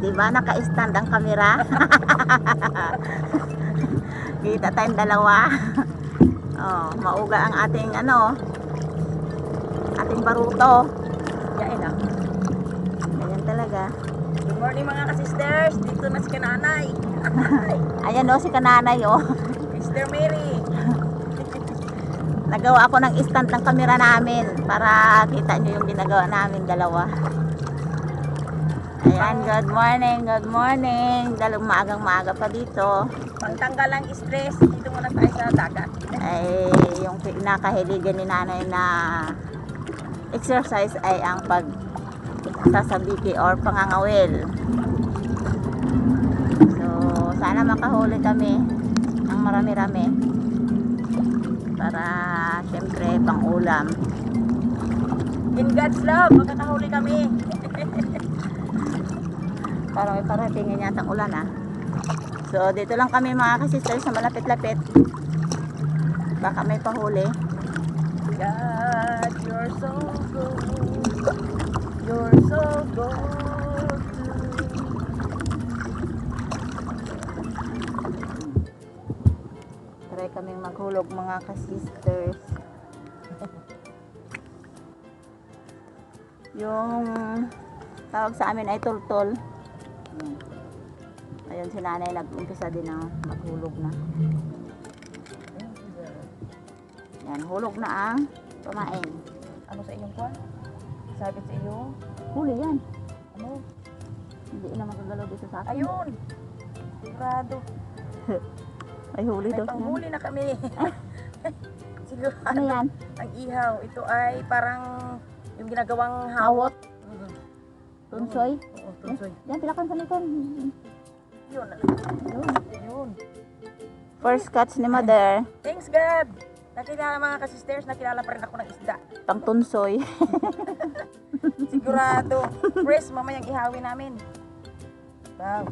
Di ba naka-stand ang kamera? Kita tayong dalawa. Mauga ang ating ating baruto. Yain ah. Ganyan talaga. Good morning mga ka-sisters. Dito na si Kananay. Ayan si Kananay Sister Mary. Nagawa ako ng stand ng kamera namin para kita nyo yung ginagawa namin dalawa. Ayan, good morning. Dalawang maagang-maaga pa dito. Pangtanggal ang stress, dito muna tayo sa dagat. Ay, yung pinakahiligan ni nanay na exercise ay ang pagsasabiki or pangangawil. So, sana makahuli kami ng marami-rami para syempre pang ulam. In God's love, makakahuli kami. Parang may paratingin yata ang ulan So dito lang kami mga kasisters sa malapit-lapit. Baka may pahuli. God, you're so good. You're so good to me. Try kaming maghulog mga kasisters. Yung tawag sa amin ay tultol. Ayun si nanay nag-umpisa din na maghulog na. Yan, hulog na ang pamain. Ano sa inyong kwan? Sabit sa iyo? Huli yan. Ano? Hindi na magagalaw dito sa akin. Ayun! Sigurado. May huli May daw. panghuli na kami. Sigurado. Ano yan? Ang ihaw. Ito ay parang yung ginagawang Hawot. Mhm. Tunsoy. Oo, tunsoy. Yan, pilakan sa likod. Yun. Yun. First catch ni mother. Thanks God! Nakilala mga ka-sisters, nakilala pa rin ako ng isda. Pang tunsoy. Sigurado. Fresh, mamayang ihawin namin. Wow.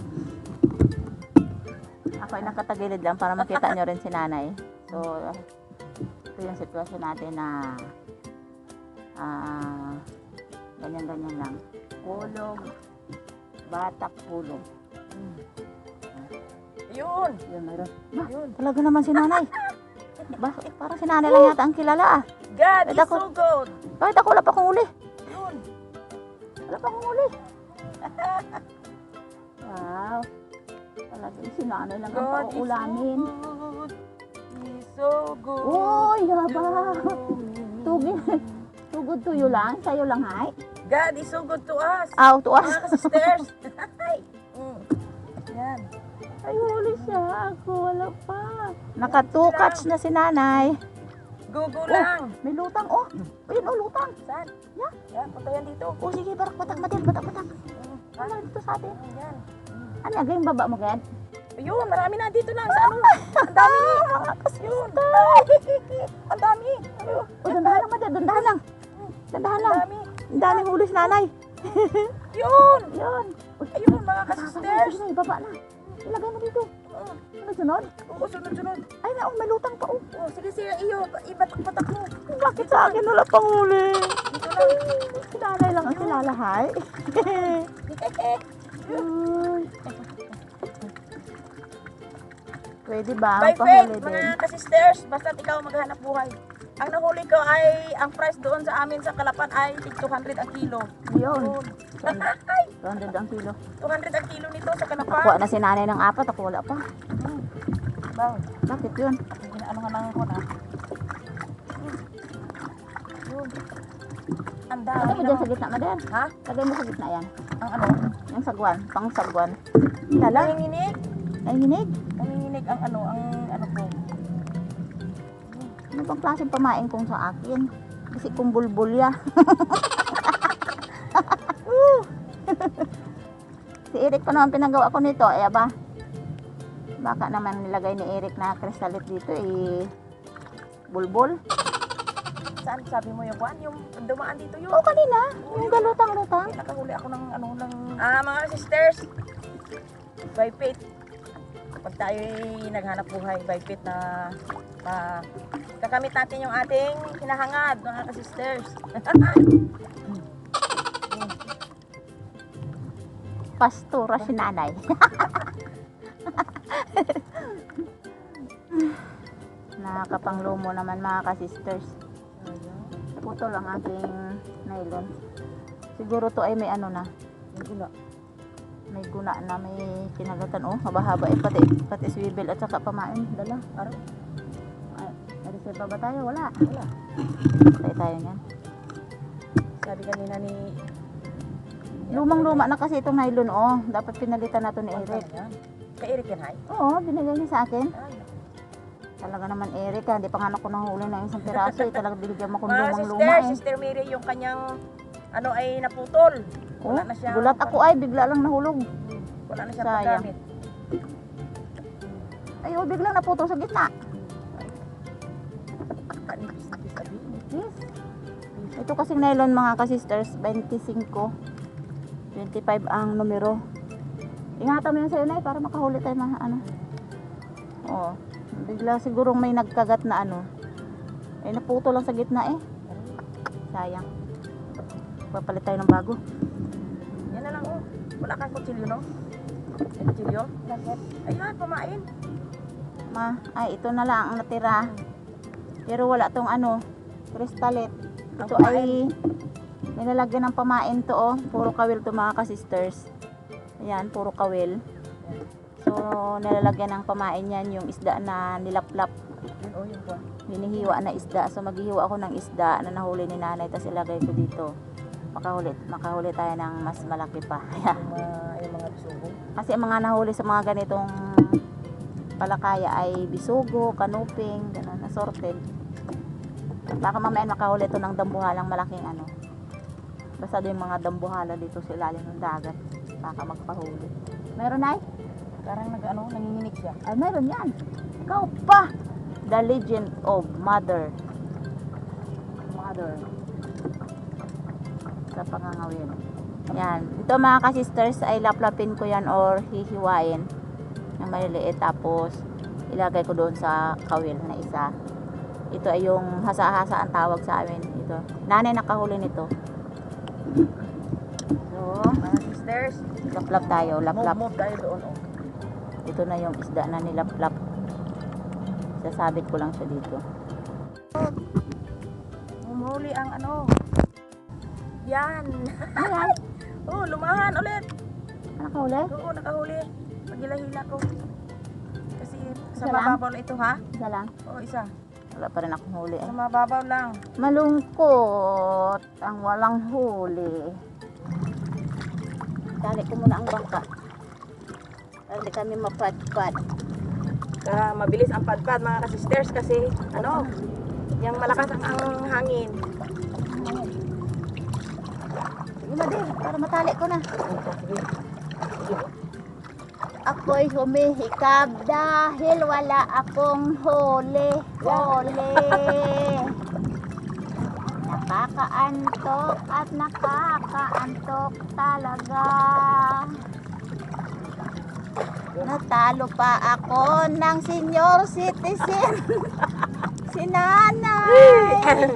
Ako ay nakatagilid lang para makita nyo rin si nanay. So, ito yung sitwasyon natin na ganyan-ganyan lang. Kulog, batak, kulog. Yun! Yun, mayroon. Yun. Talaga naman si nanay. Parang si nanay lang yata ang kilala God is Ako- so good! Bakit ako wala pa akong uli? Yun! Wala pa akong uli. Wow. Talagang si nanay lang ang God is so pauulamin. good! He's so good! Uy, yaba. to me. Tugod tuyo lang. Sa'yo lang, hay. God is so good to us! Aw, tuwas. Mga ka-sisters! Yan. Ay, huli siya. Ako, wala pa. Naka 2 catch na si nanay. Gugo lang! May lutang, Ayun, lutang. Saan? Yan. Yan, punta yan dito. Sige, batak, Madel. Batak. Ano dito sa atin? Yan. Ano yan? Yung baba mo, Gad? Ayun, marami na dito lang sa ano. Ang dami. Yun. Ang dami. Ayun. Dandahan lang, Madel. Dandahan lang. Ang dami. Ang daming huli si nanay. Yun. Yun. Ayun, mga ka-sisters. Sige, baba na. Ilagay mo dito. Ano sunod? Oo, sunod-sunod. Ay, may lutang pa, Oh, sige, iyo. Ibatak-batak mo. Bakit sa akin wala pang huli? Dito lang. Si nanay lang ang kilala, hay. Pwede ba? By Pahuli faith, din. mga ka-sisters, basta't ikaw maghanap buhay. Ang nahuli ko ay, ang price doon sa amin sa Kalapan ay 200 ang kilo. Yun. Yun. 200 ang kilo. 200 ang kilo nito sa Kalapan. Nakuha na si nanay ng 4, ako wala pa. Wow. Bakit yun? Ano nga lang ko na. Yun. Ang dami Lagay mo dyan sa naman. gitna, Madel. Ha? Lagay mo sa gitna yan. Ang ano? Yung sagwan, pang sagwan. Lala, Nanginginig. nanginig. Nanginginig ang ano ko. Ano bang klaseng pamain kong sa akin? Kasi kung bulbulya. Si Eric pa naman pinagawa ko nito. Eh ba? Baka naman nilagay ni Eric na kristalit dito bulbul. Saan sabi mo yung buwan? Yung dumaan dito yun. Oo, kanina. Yung galutang-lutang. Nakahuli ako ng mga sisters. By faith. Pag tayo naghanap buhay by faith na kakamit natin yung ating hinahangad, mga ka-sisters. pastora si nanay. Nakakapanglumo naman mga ka-sisters. Putol ang aking nylon. Siguro to ay may ano na. Yung gula. May guna na, may kinagatan. Oh, haba-haba eh. Pati swivel at saka pamain. Dala. Araw? Ay, reserva ba tayo? Wala. Wala. Tayo niyan. Sabi kanina ni... Lumang-luma na kasi itong nylon. Oh, dapat pinalitan na to ni Eric. Kay Eric yan, hay? Oo, binigay niya sa akin. Ay. Talaga naman Eric, hindi pa nga ako nahuli ng isang piraso. Eh. Talaga binigyan mo kung Mga lumang-luma sister, eh. Sister Mary, yung kanyang ano ay naputol. Oh, Wala na siya. gulat ako ay, bigla lang nahulog. Wala na siya Sayang. paggamit. Ay, oh, biglang naputol sa gitna. Kanipis-nipis sabi. Yes. Ito kasing nylon mga ka-sisters, 25. 25 ang numero. Ingatan mo yun sa'yo na para makahuli tayo mga ano. Oo. Bigla sigurong may nagkagat na ano. Eh, naputol lang sa gitna eh. Sayang. Papalit tayo ng bago. Yan na lang oh. Wala kang kutsilyo, no? May kutsilyo? Bakit? Ayan, pamain. Ay, ito na lang ang natira. Pero wala tong ano, kristalit. Ito Ang ay nilalagyan ng pamain to oh. Puro kawil to mga ka-sisters. Ayan, puro kawil. So, nilalagyan ng pamain yan yung isda na nilaplap. Yun oh, yun po. Hinihiwa na isda. So, maghihiwa ako ng isda na nahuli ni nanay. Tapos ilagay ko dito. Makahuli tayo ng mas malaki pa. Yung mga bisugo. Kasi ang mga nahuli sa mga ganitong palakaya ay bisugo, kanuping, gano'n, assorted. Baka mamaya makahuli ito ng dambuhalang malaking ano. Basta yung mga dambuhala dito sa ilalim ng dagat. Baka magpahuli. Meron ay? Parang nanginginig siya. Ay, meron yan. Ikaw pa! The Legend of Mother. Sa pangangawin. Yan. Ito mga ka-sisters ay laplapin ko yan or hihiwain na maliliit. Tapos ilagay ko doon sa kawil na isa. Ito ay yung hasa-hasa ang tawag sa amin. Ito. Nanay nakahuli nito. So, Mga sisters, laplap tayo. Laplap. move tayo doon oh. Ito na yung isda na nilaplap. Sasabit ko lang siya dito. Humuli ang ano. Yan. Ayan. Oh, lumahan ulit. Nakahuli? Oo, nakahuli. Paghila-hila ko. Kasi sa Isa lang? mababaw lang ito ha? Isa lang. Oo, isa. Wala pa rin akong huli Sa eh. mababaw lang. Malungkot ang walang huli. Dali ko muna ang bangka. Para hindi kami mapadpad. Mabilis ang padpad mga ka-sisters kasi yung malakas ang hangin. Sige Madir, para matali ko na. Ako'y humihikab dahil wala akong huli. Nakakaantok at nakakaantok talaga. Natalo pa ako ng senior citizen. Si nanay.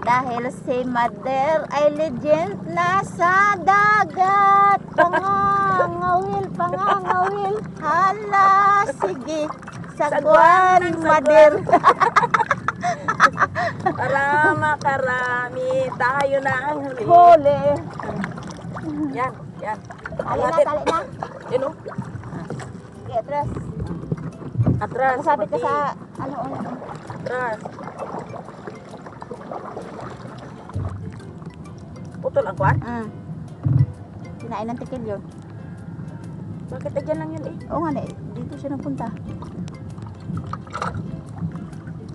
Dahil si Mother ay legend na sa dagat. Pangangawil. Hala, sige. Sagwan, Mother. Para makarami tayo ng huli. Huli. Yan. Tali na. Yun o. Sige, atras. Atras. Masabit ka pati. sa, ano. Atras. Putol ang kwan? Kinain ng tikil yun. Bakit dyan lang yun eh? Oo nga, dito siya nagpunta.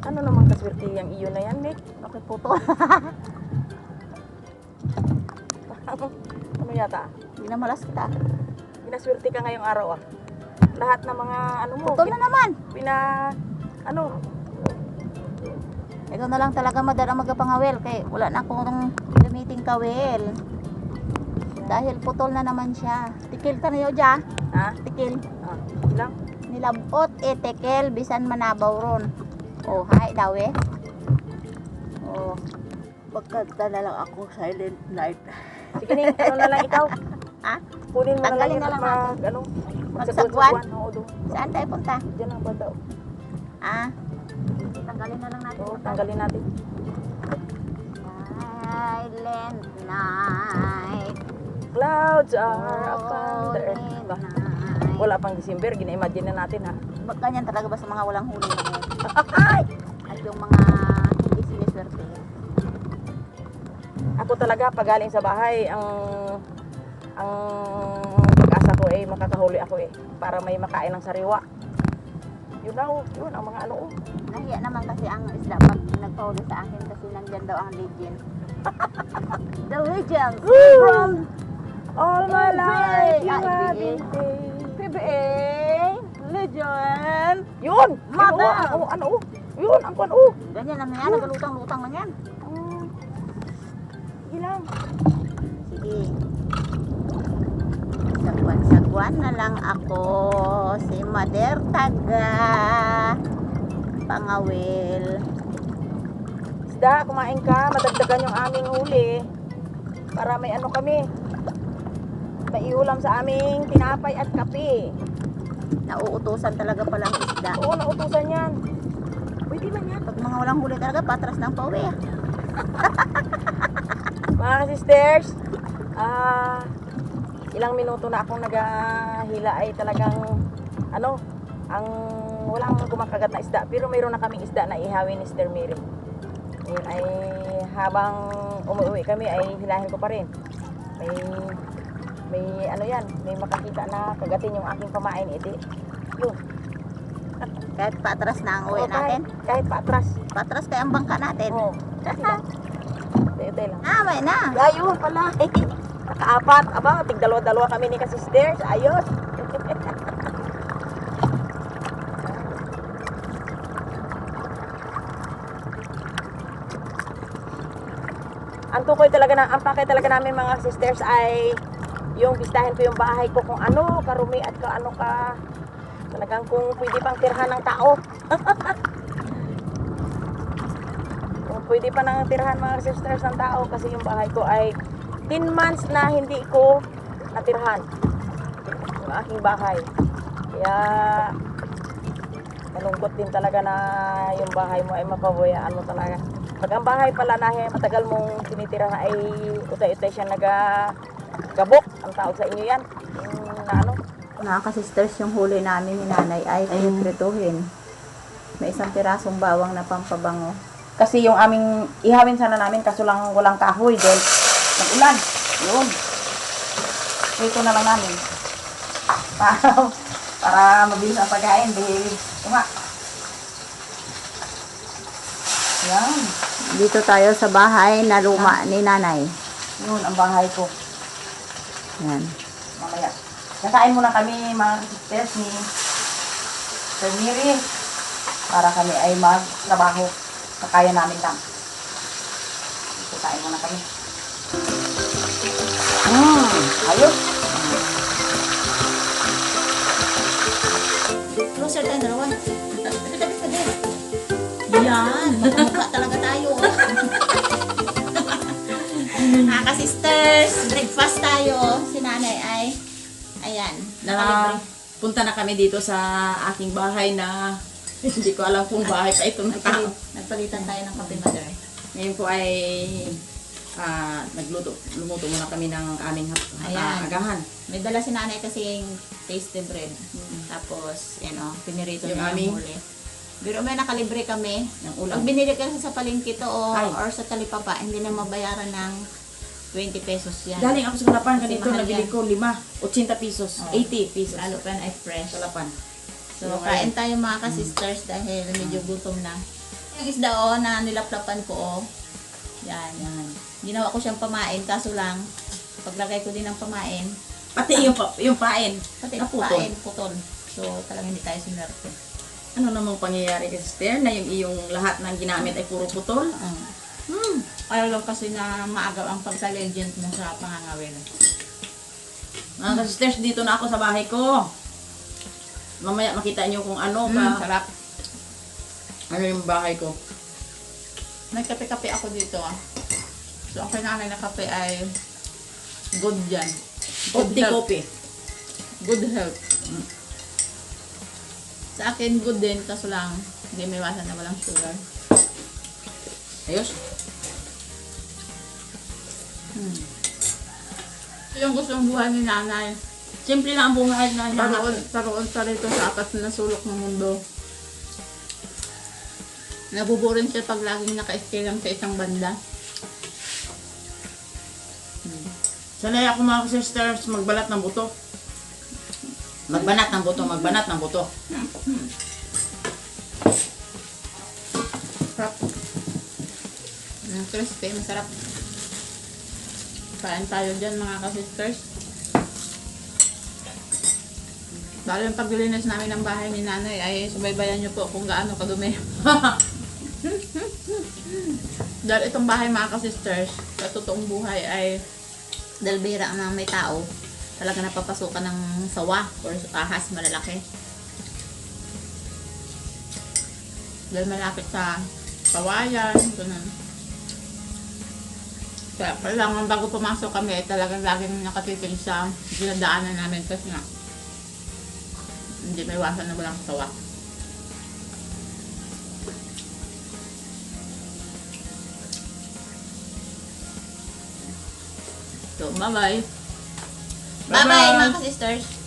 Ano naman kaswerte yung iyo na yan, Nick? Bakit puto? Ano yata? Ginamalas kita. Pinaswerte ka ngayong araw ah. Lahat ng mga ano mo. Putol na naman. Ito na lang talaga Mother ang magpangawil. Kaya wala na akong gamiting kawil. Dahil putol na naman siya. Tikil ka na yun dyan. Ha? Tikil. Ilang? Nilabot tikil. Bisan manabaw ron. Oh, hay daw eh. Oh. Magkanta na lang ako Silent Night. Sige Ning, ano na lang ikaw? Ha? Kunin mo na lang Tanggalin yun na at lang natin. magsagwan. Oo, doon. Saan tayo punta? Diyan lang ba daw? Ah? Tanggalin na lang natin. Oo, tanggalin natin. Silent Night. Clouds are upon the earth. Ba? Night. Wala pang December, gina-imagine na natin ha. Ganyan talaga ba sa mga walang huli na yan? At yung mga hindi siniswerte. Ako talaga pagaling sa bahay, ang pag-asa ko ay makakahuli ako para may makain ng sariwa. Yun daw, yun ang mga ano. Nahiya naman kasi ang isda pag nagpahuli sa akin kasi nandyan daw ang legend. The legend from All my life, you Ah, have PBA. been PBA Legend. Yun! Mother! Ano? Yun, ang kwan oh. Ganyan lang yan, nagalutang-lutang lang yan. Sige lang. Sige. Sagwan-sagwan na lang ako. Si Mother Taga Pangawil. Isda, kumain ka, madagdagan yung aming huli. Para may ano kami. May iulam sa aming tinapay at kape. Nauutusan talaga palang isda. Oo, nautusan yan. Pwede man yan. Pag mga walang huli talaga, patras ng pauwi. Mga sisters, ilang minuto na akong naghahila ay talagang ano, ang walang kumakagat na isda. Pero mayroon na kaming isda na ihawin ni Sister Mary. Yun ay habang umuwi kami ay hilahin ko pa rin. May ano yan, may makakita na kagatin yung aking pamain iti. Yun. Kahit patras na ang uwi Oo, natin. Kahit paatras. Patras kaya ang bangka natin. Oo. Tayo lang. Ah, may na. Ayun pala. Nakaapat. Aba, tig dalawa-dalawa kami ni ka-sisters. Ayos. Ang tukoy talaga na, ang pakay talaga namin mga sisters ay yung bistahin ko yung bahay ko kung ano, karumi at kaano ka. Talagang kung pwede pang tirhan ng tao. Kung pwede pa nang tirhan mga sisters ng tao kasi yung bahay ko ay 10 months na hindi ko natirhan yung aking bahay. Kaya malungkot din talaga na yung bahay mo ay mapabayaan mo talaga. Pag ang bahay pala na matagal mong tinitira ay utay-utay siya nagabok. Ang tawag sa inyo yan. Yung na ano. Mga ka-sisters, yung huli namin ni nanay ay piprituhin. May isang pirasong bawang na pampabango. Kasi yung aming ihawin sana namin kaso lang walang kahoy dahil nag-ulan. Yun. Ito na lang namin. Para mabilis ang pagkain. Tuma. Yan. Dito tayo sa bahay na luma ni nanay. Yun ang bahay ko. Yan. Mamaya. Nakain muna kami mga sisters ni Sir Miri para kami ay magtrabaho sa kaya namin lang. Kain muna kami. Ayos. Closer tayo dalawa. Yan. Magkamukha talaga tayo. Mga ka-sisters, breakfast tayo. Si nanay ay ayan. Punta na kami dito sa aking bahay na hindi ko alam kung bahay pa ito na tao. Nagpalitan tayo ng kape, mother. Ngayon po ay lumuto muna kami ng aming Ayan. agahan. May dala si nanay kasing tasty bread. Tapos, pinirito Yung niya aming- ang huli. Pero may nakalibre kami. Ng ulam. Pag binili ka sa palengke to Ay. or sa talipapa, hindi na mabayaran ng 20 pesos yan. Galing ako sa Kalapan, Kasi ganito mahal nabili yan. ko 80 pesos, Oo. 80 pesos. Lalo pa na ay fresh. Kalapan. So, Yung kain tayo mga ka-sisters dahil medyo gutom na. Yung isda na nilaplapan ko Yan. Ginawa ko siyang pamain, kaso lang, paglagay ko din ng pamain, Pati yung pain. pati Naputol. pain, putol. So, talagang hindi tayo sinerte. Ano namang pangyayari kasi sister na yung iyong lahat ng ginamit ay puro putol? Ayaw lang kasi na maagaw ang pagsa-legend mo sa pangangawin. Mga sisters, dito na ako sa bahay ko. Mamaya makita niyo kung ano Sarap. ano yung bahay ko. May kape-kape ako dito So, ang kailangan na kape ay good yan. Good tea coffee. Good health. Sa akin, good din. Kaso lang, hindi may iwasan na walang sugar. Ayos. Yung gustong buhay ni nanay. Simple lang ang buhay na Taroon sa rito sa apat na sulok ng mundo. Nabuburin siya pag laging naka-stay lang sa isang banda. Sanay ako mga sisters magbalat ng buto. Magbanat ng buto, magbanat ng buto. Sarap. Crispy, masarap. Kain tayo dyan mga ka-sisters. Lalo yung paglilinis namin ng bahay ni nanay ay subaybayan nyo po kung gaano kadumi. Dahil itong bahay mga ka-sisters, sa totoong buhay ay dahil bihira ang may tao, talaga napapasukan ng sawa or ahas malalaki. Dahil malapit sa kawayan, ganun. Kaya kailangan bago pumasok kami ay talagang laging nakatitig sa dinadaanan namin kasi nga hindi may iwasan na walang sawa. So, bye-bye. Bye-bye, Bye-bye, mga sisters.